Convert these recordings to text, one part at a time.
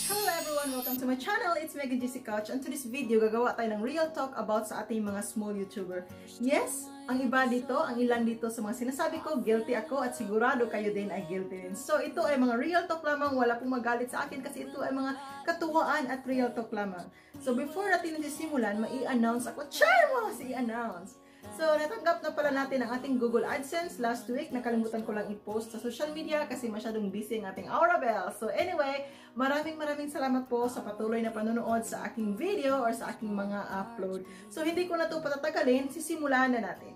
Hello everyone! Welcome to my channel. It's Megan GC Couch. And to this video, gagawa tayo ng real talk about sa ating mga small YouTuber. Yes, ang iba dito, ang ilan dito sa mga sinasabi ko, guilty ako at sigurado kayo din ay guilty din. So ito ay mga real talk lamang, wala pong magalit sa akin kasi ito ay mga katuwaan at real talk lamang. So before natin nagsimulan, mai-announce ako. Char mo! I-announce! So, natanggap na pala natin ang ating Google AdSense last week. Nakalimutan ko lang i-post sa social media kasi masyadong busy ang ating Aurabel. So, anyway, maraming salamat po sa patuloy na panonood sa aking video or sa aking mga upload. So, hindi ko na ito patatagalin. Sisimulan na natin.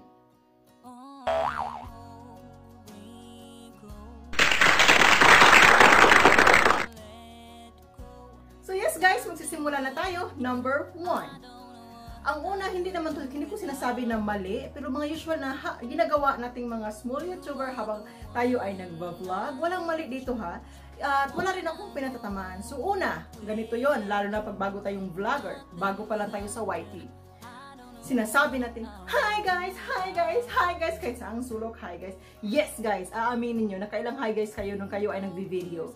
So, yes guys, magsisimula na tayo. Number 1. Ang una, hindi ko sinasabi na mali, pero mga usual na ginagawa nating mga small YouTuber habang tayo ay nagba-vlog. Walang mali dito ha. At wala rin akong pinatatamaan. So una, ganito yon, lalo na pag bago tayong vlogger, bago pa lang tayo sa YT. Sinasabi natin, hi guys, hi guys, hi guys, kahit saang sulok, hi guys. Yes guys, aaminin nyo, nakailang hi guys kayo nung kayo ay nagbi-video.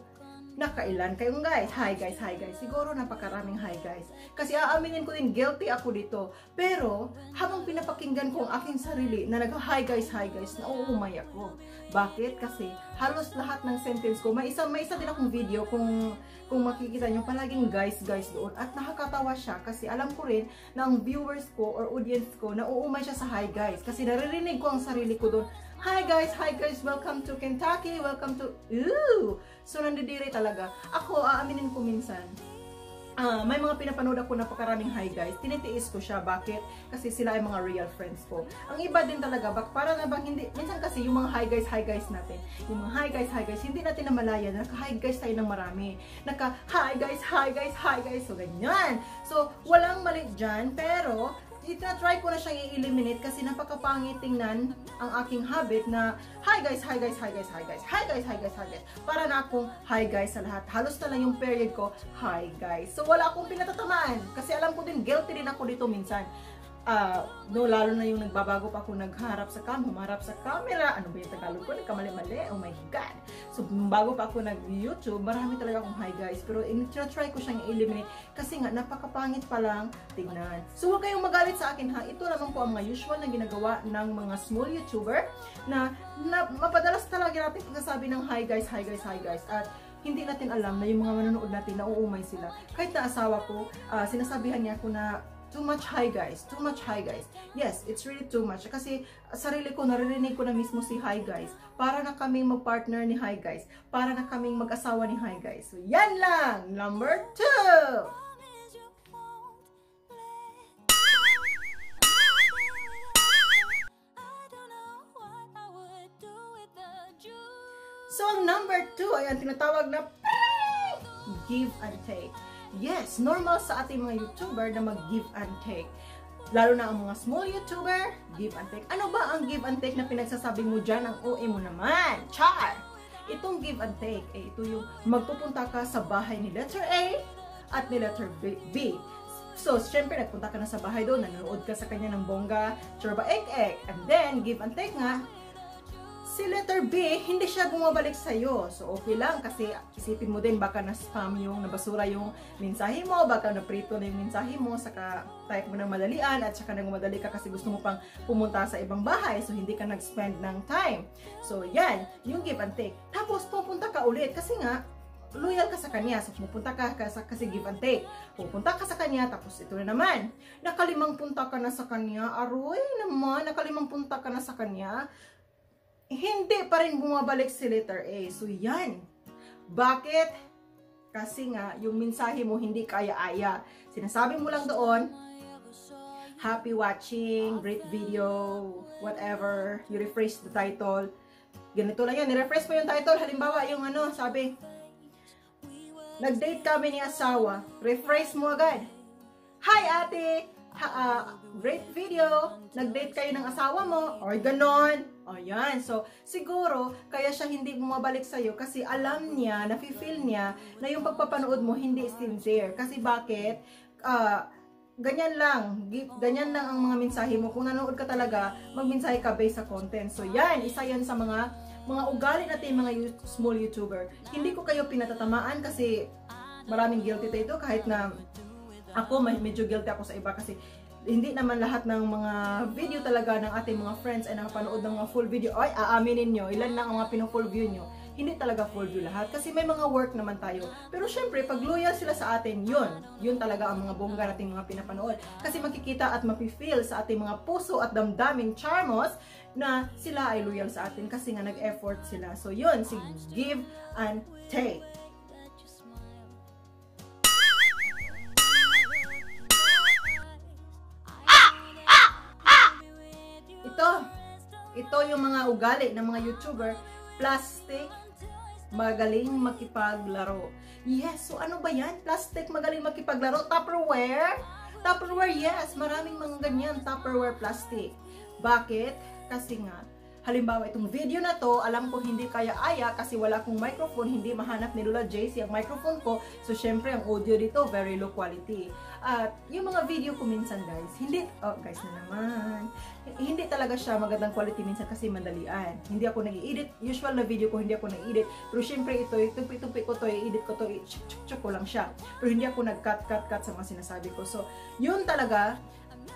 Nakailan kayong guys? Hi guys, hi guys. Siguro napakaraming hi guys. Kasi aaminin ko din, guilty ako dito. Pero, habang pinapakinggan ko ang aking sarili na nag-hi guys, nauumay ako. Bakit? Kasi halos lahat ng sentence ko, may isa din akong video kung makikita nyo, palaging guys doon. At nakakatawa siya kasi alam ko rin na ang viewers ko or audience ko, nauumay siya sa hi guys. Kasi naririnig ko ang sarili ko doon. Hi guys, welcome to Kentucky, welcome to... Ooh! So, nandidiri talaga. Ako, aaminin ko minsan, may mga pinapanood ako napakaraming hi guys. Tinitiis ko siya. Bakit? Kasi sila ay mga real friends ko. Ang iba din talaga, para na bang hindi... Minsan kasi yung mga hi guys natin, yung mga hi guys, hindi natin namalaya na naka-hi guys tayo ng marami. Naka-hi guys. So, ganyan. So, walang mali dyan, pero... Itina-try ko na siyang i-eliminate kasi napakapangit tingnan ang aking habit na hi guys. Para na akong hi guys sa lahat. Halos na lang yung period ko, hi guys. So wala akong pinatatamaan kasi alam ko din, guilty din ako dito minsan. Lalo na yung nagbabago pa ako humarap sa camera. Ano ba yung Tagalog ko? Nagkamali-mali. Oh my God. So, bago pa ako nag-YouTube, marami talaga akong hi guys. Pero try ko siyang i-eliminate kasi nga, napakapangit pa lang tignan. So, huwag kayong magalit sa akin ha. Ito naman po ang mga usual na ginagawa ng mga small YouTuber na mapadalas talaga natin pagkasabi ng hi guys. At hindi natin alam na yung mga manonood natin, nauumay sila. Kahit na asawa ko, sinasabihan niya ako na too much hi guys. Yes, it's really too much. Kasi sarili ko, naririnig ko na mismo si hi guys. Para na kaming mag-partner ni hi guys. Para na kaming mag-asawa ni hi guys. So, yan lang! Number 2! So, ang number 2 ay ang tinatawag na give and take. Yes, normal sa ating mga YouTuber na mag-give and take. Lalo na ang mga small YouTuber, give and take. Ano ba ang give and take na pinagsasabi mo dyan? Ang OA mo naman. Char! Itong give and take, ito yung magpupunta ka sa bahay ni letter A at ni letter B. So, syempre, nagpunta ka na sa bahay doon, nanonood ka sa kanya ng bongga, chorba ek. And then, give and take nga, si letter B, hindi siya bumabalik sa'yo. So, okay lang kasi isipin mo din baka na-spam yung, nabasura yung mensahe mo, baka naprito na yung mensahe mo, saka type mo ng madalian, at saka nagmamadali ka kasi gusto mo pang pumunta sa ibang bahay, so hindi ka nag-spend ng time. So, yan, yung give and take. Tapos, pupunta ka ulit kasi nga, loyal ka sa kanya. So, pupunta ka kasi give and take. Pupunta ka sa kanya, tapos ito na naman. Nakalimang punta ka na sa kanya. Aroy naman, nakalimang punta ka na sa kanya. Hindi pa rin bumabalik si letter A. So, yan. Bakit? Kasi nga, yung mensahe mo hindi kaya-aya. Sinasabi mo lang doon, happy watching, great video, whatever. You refresh the title. Ganito lang yan. Nirefresh mo yung title. Halimbawa, yung sabi, nag-date kami ni asawa. Refresh mo agad. Hi, ate! Great video, nag-date kayo ng asawa mo, or ganon. O yan, so siguro kaya siya hindi bumabalik sa'yo kasi alam niya, nafe-feel niya na yung pagpapanood mo hindi sincere. Kasi bakit? Ganyan lang ang mga mensahe mo. Kung nanood ka talaga, magmensahe ka based sa content. So yan, isa yan sa mga ugali natin mga small YouTuber. Hindi ko kayo pinatatamaan kasi maraming guilty dito kahit na ako medyo guilty ako sa iba kasi hindi naman lahat ng mga video talaga ng ating mga friends ay nakapanood ng mga full video. Ay, aaminin nyo, ilan lang ang mga pino-full view nyo. Hindi talaga full view lahat kasi may mga work naman tayo. Pero syempre, pag loyal sila sa atin, yun talaga ang mga bongga nating mga pinapanood. Kasi makikita at mapifeel sa ating mga puso at damdaming charmos na sila ay loyal sa atin kasi nga nag-effort sila. So yun, si give and take. Ito yung mga ugali ng mga YouTuber, plastic, magaling makipaglaro. Yes, so ano ba yan? Plastic, magaling makipaglaro? Tupperware? Tupperware, yes. Maraming mga ganyan, Tupperware plastic. Bakit? Kasi nga, halimbawa itong video na to, alam ko hindi kaya-aya kasi wala akong microphone, hindi mahanap ni Lola JC ang microphone ko. So syempre ang audio dito very low quality. At yung mga video ko minsan guys, hindi, oh guys na naman, hindi talaga siya magandang quality minsan kasi mandalian. Hindi ako nag-i-edit, usual na video ko hindi ako nag-i-edit. Pero syempre ito, tupi-tupi ko to, i-edit ko to, i-chuk-chuk ko lang siya. Pero hindi ako nag-cut sa mga sinasabi ko. So yun talaga,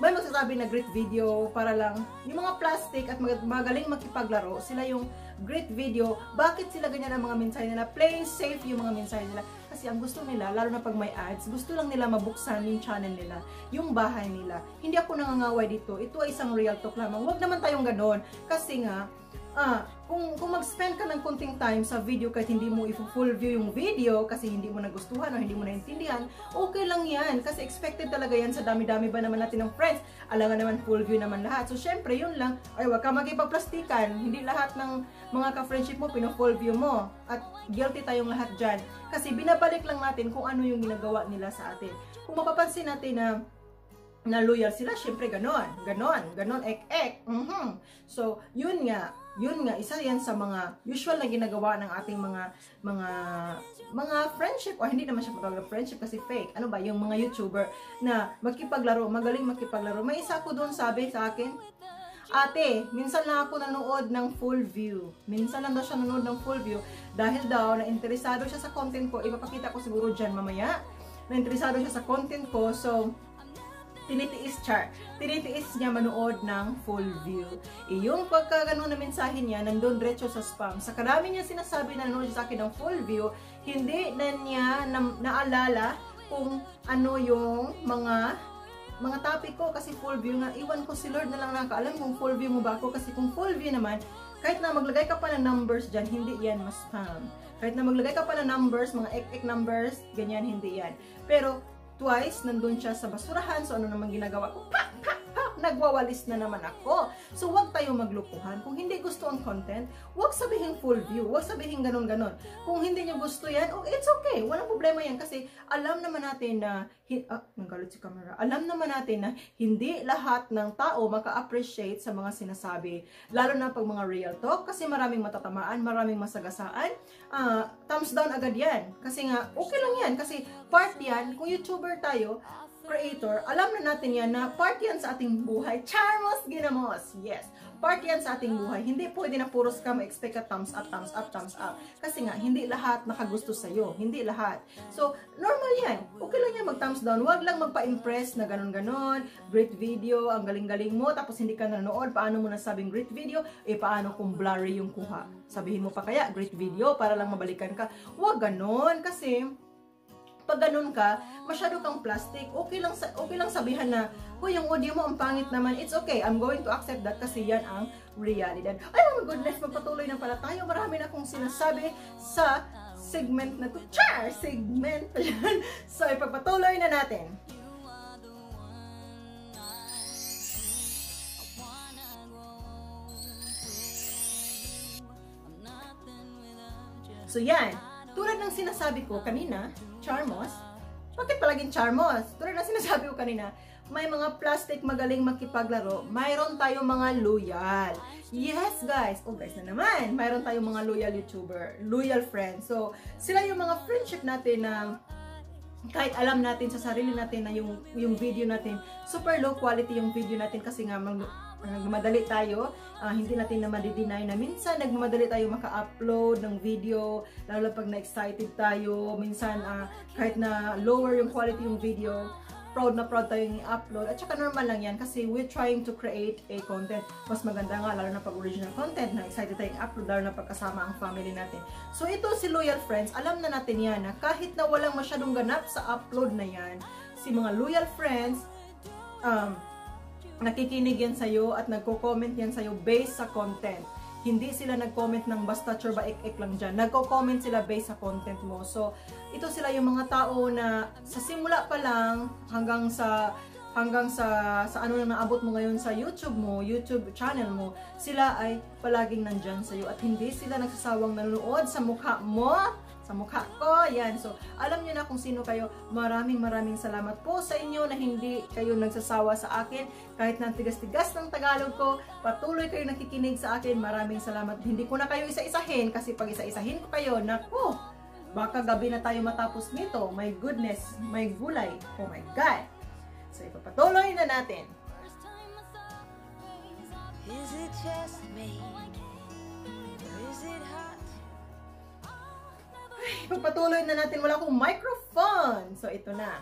may magsasabi na great video para lang yung mga plastic at magaling makipaglaro, sila yung great video. Bakit sila ganyan ang mga mensahe nila? Play safe yung mga mensahe nila. Kasi ang gusto nila, lalo na pag may ads, gusto lang nila mabuksan yung channel nila, yung bahay nila. Hindi ako nangangaway dito. Ito ay isang real talk lamang. Huwag naman tayong ganon. Kasi nga, kung mag-spend ka ng konting time sa video kahit hindi mo i-full view yung video kasi hindi mo nagustuhan o hindi mo naintindihan, okay lang yan. Kasi expected talaga yan sa dami-dami ba naman natin ng friends. Alangan naman full view naman lahat. So, syempre, yun lang. Ay, wag ka magipagplastikan. Hindi lahat ng mga ka-friendship mo, pino-full view mo. At guilty tayong lahat dyan. Kasi binabalik lang natin kung ano yung ginagawa nila sa atin. Kung mapapansin natin na loyal sila, syempre ganon, ek. So, yun nga, isa yan sa mga usual na ginagawa ng ating mga friendship, o hindi naman siya patawag friendship kasi fake. Ano ba, yung mga YouTuber na makipaglaro, magaling makipaglaro. May isa ko doon sabi sa akin, ate, minsan lang ako nanood ng full view. Minsan lang daw siya nanood ng full view dahil daw na interesado siya sa content ko. Ipapakita ko siguro dyan mamaya. Na interesado siya sa content ko, so tinitiis niya manood ng full view. Yung pagkagano na mensahe niya, nandun diretso sa spam. Sa karami niya sinasabi na nanood sa akin ng full view, hindi na niya naalala kung ano yung mga topic ko kasi full view nga. Iwan ko si Lord na lang nakakaalam kung full view mo ba ako kasi kung full view naman, kahit na maglagay ka pa ng numbers dyan, hindi yan mas spam. Kahit na maglagay ka pa ng numbers, mga ek numbers, ganyan, hindi yan. Pero twice, nandun siya sa basurahan. So, ano naman ginagawa ko? Nagwawalis na naman ako. So, wag tayo maglukuhan. Kung hindi gusto ang content, wag sabihin full view. Wag sabihin ganon-ganon. Kung hindi nyo gusto yan, oh, it's okay. Walang problema yan. Kasi, alam naman natin na, nanggalit si camera. Alam naman natin na hindi lahat ng tao maka-appreciate sa mga sinasabi. Lalo na pag mga real talk. Kasi maraming matatamaan, maraming masagasaan. Thumbs down agad yan. Kasi nga, okay lang yan. Kasi, part yan, kung YouTuber tayo, creator, alam na natin yan na part yan sa ating buhay. Charmos ginamos! Yes, part yan sa ating buhay. Hindi pwede na puro scam expect ka thumbs up, thumbs up, thumbs up. Kasi nga, hindi lahat nakagusto sa'yo. Hindi lahat. So, normal yan. Okay lang yan mag-thumbs down. Huwag lang magpa-impress na ganon-ganon. Great video, ang galing-galing mo, tapos hindi ka nanonood. Paano mo nasabing great video? Paano kung blurry yung kuha? Sabihin mo pa kaya, great video, para lang mabalikan ka. Huwag ganon, kasi pag ganun ka, masyado kang plastic. Okay lang sabihan na, "Hoy, yung audio mo ang pangit naman." It's okay. I'm going to accept that kasi yan ang realidad. Ay, oh my goodness, magpatuloy na pala tayo. Marami na akong sinasabi sa segment na to. Char! Segment pa yan. So, ipagpatuloy na natin. So, yan. Tulad ng sinasabi ko kanina, Charmos. Bakit palaging Charmos? Tulad ng sinasabi ko kanina, may mga plastic magaling makipaglaro. Mayroon tayong mga loyal. Yes, guys. Oh, guys na naman. Mayroon tayong mga loyal YouTuber, loyal friends. So, sila yung mga friendship natin na kahit alam natin sa sarili natin na yung video natin, super low quality yung video natin kasi nga nagmamadali tayo, hindi natin na madi-deny na minsan nagmamadali tayo maka-upload ng video, lalo pag na-excited tayo, minsan kahit na lower yung quality yung video, proud na proud tayong i-upload. At saka normal lang yan kasi we're trying to create a content. Mas maganda nga, lalo na pag original content, na excited tayong i-upload, lalo na pagkasama ang family natin. So ito si Loyal Friends, alam na natin yan na kahit na walang masyadong ganap sa upload na yan, si mga Loyal Friends, nakikinig yan sa'yo at nagko-comment yan sa'yo based sa content. Hindi sila nag-comment ng basta churba ek-ek lang dyan. Nagko-comment sila based sa content mo. So, ito sila yung mga tao na sa simula pa lang hanggang sa ano na naabot mo ngayon sa YouTube mo, YouTube channel mo, sila ay palaging nandyan sa'yo at hindi sila nagsasawang nanonood sa mukha mo, sa mukha ko. Yan. So, alam nyo na kung sino kayo. Maraming salamat po sa inyo na hindi kayo nagsasawa sa akin. Kahit na tigas-tigas ng Tagalog ko, patuloy kayo nakikinig sa akin. Maraming salamat. Hindi ko na kayo isa-isahin kasi pag isa-isahin ko kayo, naku, baka gabi na tayo matapos nito. My goodness, may gulay. Oh my God. So, ipapatuloy na natin. Is it just me? Or is it hot? Ipagpatuloy na natin. Wala akong microphone. So, ito na.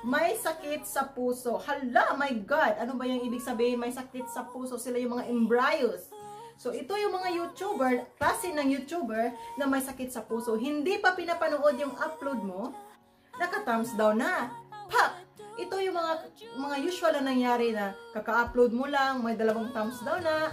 May sakit sa puso. Hala, my God. Ano ba yung ibig sabihin? May sakit sa puso. Sila yung mga embryos. So, ito yung mga YouTuber, klase ng YouTuber na may sakit sa puso. Hindi pa pinapanood yung upload mo. Naka-thumbs down na. Pak! Ito yung mga usual na nangyari na kaka-upload mo lang, may 2 thumbs down na.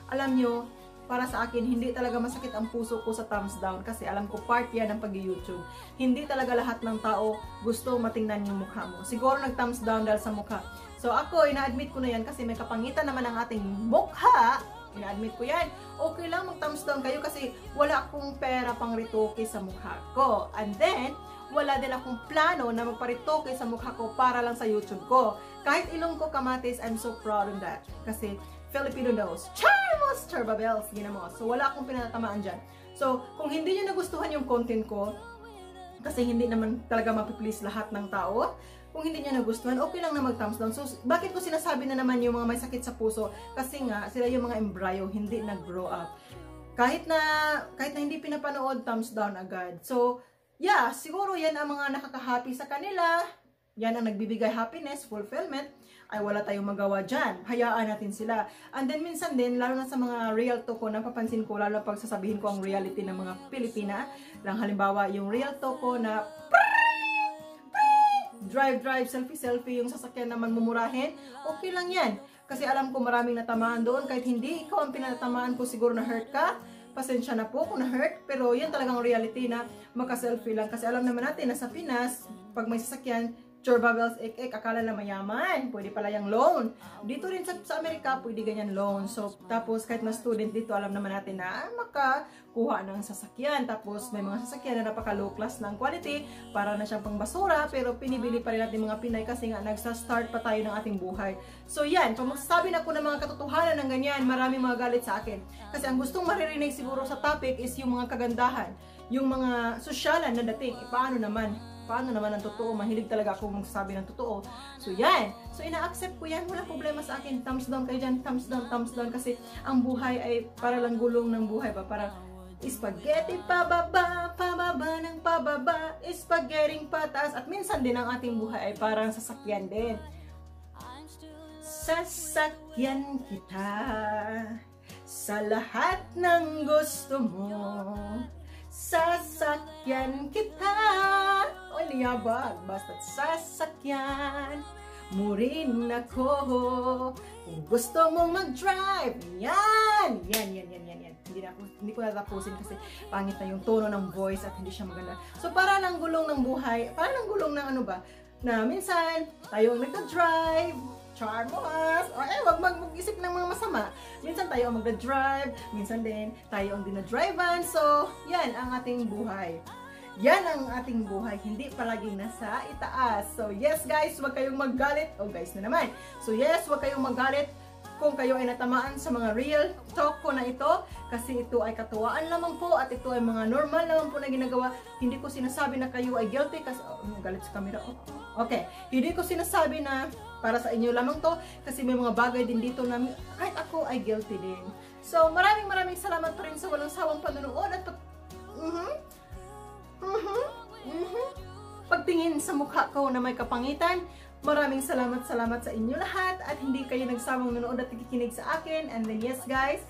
Alam nyo, para sa akin, hindi talaga masakit ang puso ko sa thumbs down kasi alam ko part yan ng pag-YouTube. Hindi talaga lahat ng tao gusto matingnan yung mukha mo. Siguro nag-thumbs down dahil sa mukha. So ako, ina-admit ko na yan kasi may kapangitan naman ang ating mukha. Ina-admit ko yan. Okay lang mag-thumbs down kayo kasi wala akong pera pang retoke sa mukha ko. And then, wala din akong plano na magparitoke sa mukha ko para lang sa YouTube ko. Kahit ilong ko kamatis, I'm so proud of that. Kasi Filipino nose. Charmos! Charbabels! Ginamos. So, wala akong pinatamaan dyan. So, kung hindi nyo nagustuhan yung content ko, kasi hindi naman talaga mapiplease lahat ng tao, kung hindi nyo nagustuhan, okay lang na mag-thumbs down. So, bakit ko sinasabi na naman yung mga may sakit sa puso? Kasi nga, sila yung mga embryo, hindi nag-grow up. Kahit na hindi pinapanood, thumbs down agad. So, yeah, siguro yan ang mga nakaka-happy sa kanila. Yan ang nagbibigay happiness, fulfillment. Ay wala tayong magawa dyan. Hayaan natin sila. And then minsan din, lalo na sa mga real talk ko, napapansin ko, lalo pag sasabihin ko ang reality ng mga Pilipina, lang halimbawa, yung real talk ko na drive, selfie, yung sasakyan naman mumurahin, okay lang yan. Kasi alam ko maraming natamaan doon, kahit hindi ikaw ang pinatamaan ko, siguro na hurt ka, pasensya na po kung na-hurt, pero yan talagang reality na maka-selfie lang. Kasi alam naman natin na sa Pinas, pag may sasakyan, Churbabels, ek-ek, akala na mayaman. Pwede pala yung loan. Dito rin sa Amerika, pwede ganyan loan. So, tapos kahit na student dito, alam naman natin na makakuha ng sasakyan. Tapos may mga sasakyan na napaka-low class ng quality, para na siyang pangbasura, pero pinibili pa rin natin mga Pinay kasi nga nagsa-start pa tayo ng ating buhay. So, yan. Kung magsasabi na po ng mga katotohanan ng ganyan, maraming mga galit sa akin. Kasi ang gustong maririnig siguro sa topic is yung mga kagandahan. Yung mga sosyalan na dating. Paano naman ang totoo? Mahilig talaga ako magsasabi ng totoo. So, yan. So, ina-accept ko yan. Wala problema sa akin. Thumbs down kayo dyan. Thumbs down. Kasi ang buhay ay para lang gulong ng buhay ba? Para spaghetti pababa ng pababa, spaghetti pataas. At minsan din ang ating buhay ay parang sasakyan din. Sasakyan kita sa lahat ng gusto mo. Sasakyan kita. Oy, niyabag. Basta't sasakyan mo rin ako. Kung gusto mong mag-drive, yan. Hindi ko natapusin kasi pangit na yung tono ng voice at hindi siya maganda. So, para lang gulong ng buhay, para lang gulong ng ano ba, na minsan, tayo ang nagka-drive, charmos, o wag mag-isip ng mga masama. Minsan tayo ang magda-drive, minsan din tayo ang dinadrivean. So, yan ang ating buhay. Yan ang ating buhay, hindi palaging nasa itaas. So, yes guys, wag kayong magalit. Oh guys na naman. So, yes, wag kayong magalit kung kayo ay natamaan sa mga real talk ko na ito, kasi ito ay katuwaan lamang po at ito ay mga normal lamang po na ginagawa. Hindi ko sinasabi na kayo ay guilty kasi, galit sa camera. Okay, hindi ko sinasabi na para sa inyo lamang to, kasi may mga bagay din dito na kahit ako ay guilty din. So, maraming salamat pa rin sa walang sawang panonood at pagtingin sa mukha ko na may kapangitan. Maraming salamat sa inyo lahat at hindi kayo nagsawang nanood at nakikinig sa akin. And then yes guys,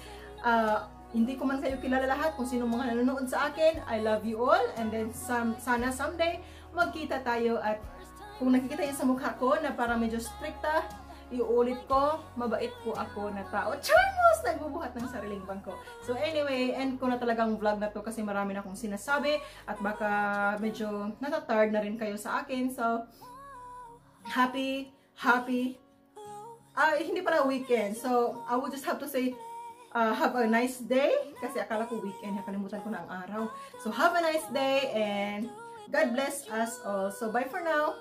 hindi ko man kayo kilala lahat kung sino mga nanonood sa akin. I love you all and then sana someday magkita tayo. At kung nakikita yun sa mukha ko na parang medyo stricta, iuulit ko, mabait po ako na tao. Charmos! Nagbubuhat ng sariling bangko. So anyway, end ko na talagang vlog na to kasi marami na akong sinasabi at baka medyo natatard na rin kayo sa akin. So, happy, hindi pala weekend. So, I would just have to say, have a nice day. Kasi akala ko weekend, nakalimutan ko na ang araw. So, have a nice day and God bless us all. So, bye for now.